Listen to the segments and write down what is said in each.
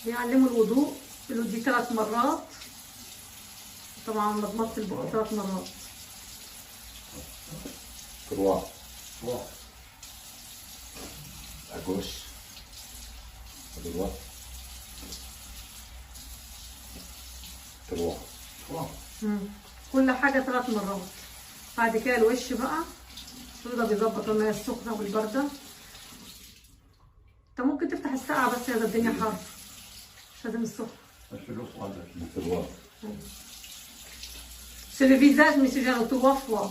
بيعلموا الوضوء. دي 3 مرات. طبعا مضمضت البق 3 مرات. 3 à gauche, à droite, 3. كل حاجة 3 مرات. بعد كده الوش بقى رضا بيظبط المية السخنة والباردة. انت ممكن تفتح الساعة بس يا الدنيا حر، مش لازم السخن. C'est le visage, monsieur Jean, 3 fois.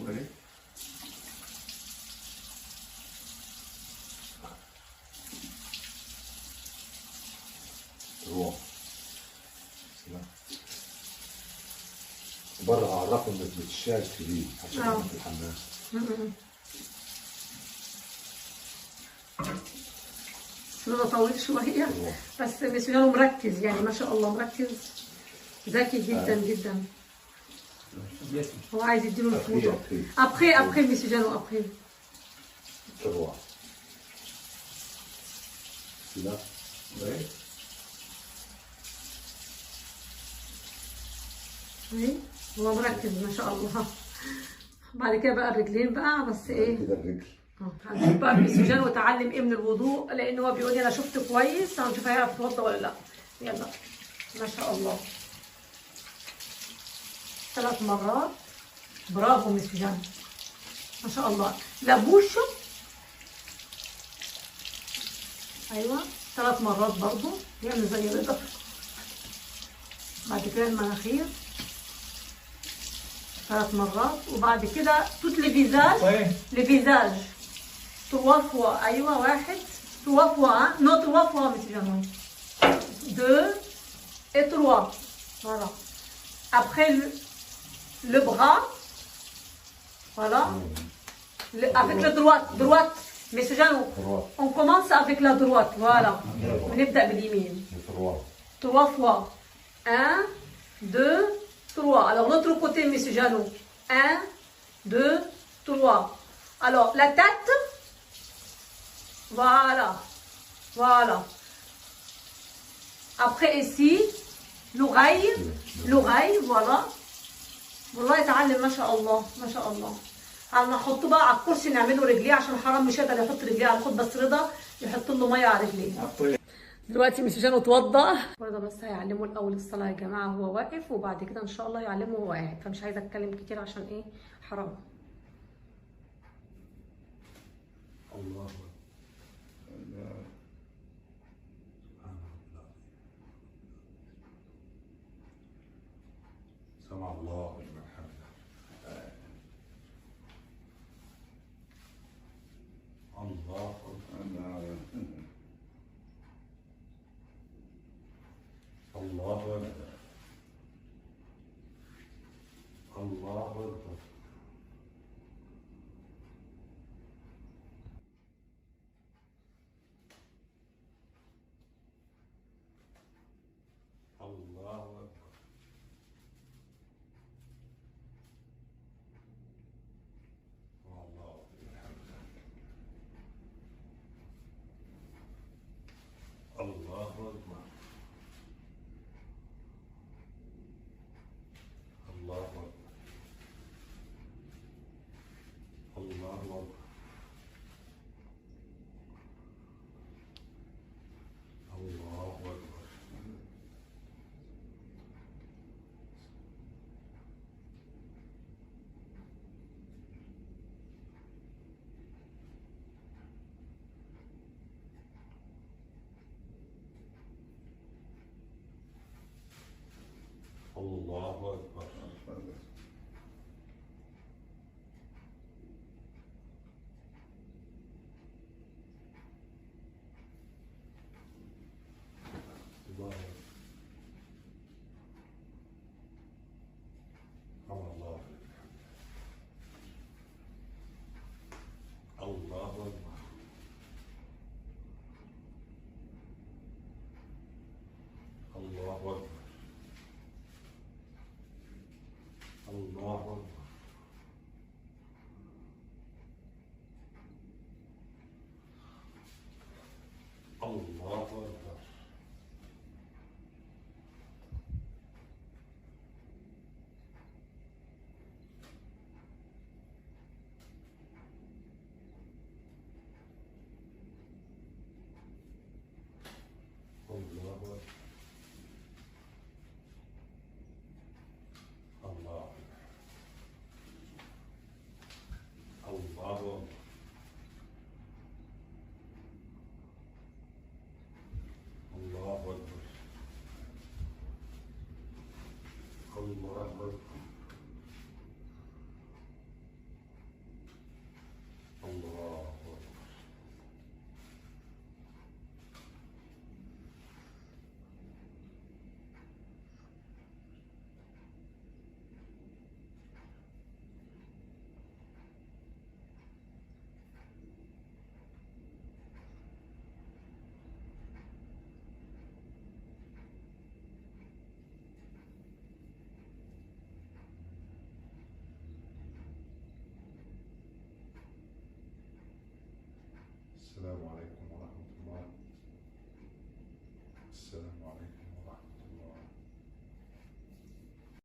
Oui. برا عرفوا انك بتشارك فيه عشان في الحمام. رضا طويل شوية بس monsieur Jean مركز، يعني ما شاء الله مركز، ذكي جدا جدا. هو عايز يديله الفوطة. après monsieur Jean après. 3. Celui-là. Oui. هو مركز ما شاء الله. بعد كده بقى الرجلين بقى بس ايه كده الرجل. هنشوف بقى المسجان وتعلم ايه من الوضوء، لان هو بيقول لي انا شفت كويس، هنشوف هيعرف يتوضى ولا لا. يلا ما شاء الله 3 مرات. برافو مسجان ما شاء الله. لابوشو ايوه 3 مرات برضو يعمل زي رضا. بعد كده المناخير 3 مرات. وبعد كده توت لي فيزاج. لي فيزاج 3 fois. ايوه 1 3 fois. نو 3 fois monsieur Jean. 2 et 3. Voilà. Après le bras. Voilà. Avec la droite. Monsieur Jean, on commence avec la droite. Voilà. ونبدأ باليمين. 3 fois. 1 2 3. Alors l'autre côté monsieur Jeannot. 1 2 3. Alors la tête. Voilà. Voilà. Après ici l'oreille. L'oreille voilà. والله يتعلم ما شاء الله ما شاء الله. هنحطه بقى على الكرسي نعمله رجليه عشان حرام مش هيقدر يحط رجليه على الحوض، بس رضا يحط له ميه على رجليه. دلوقتي مش جانو اتوضى. رضا بس هيعلمه الاول الصلاه يا جماعه وهو واقف، وبعد كده ان شاء الله يعلمه وهو قاعد، فمش عايزه اتكلم كتير عشان ايه حرام. الله سمع الله لمن حمده. الله الله أكبر. الله أكبر. الله أكبر. والله الحمد. الله أكبر. السلام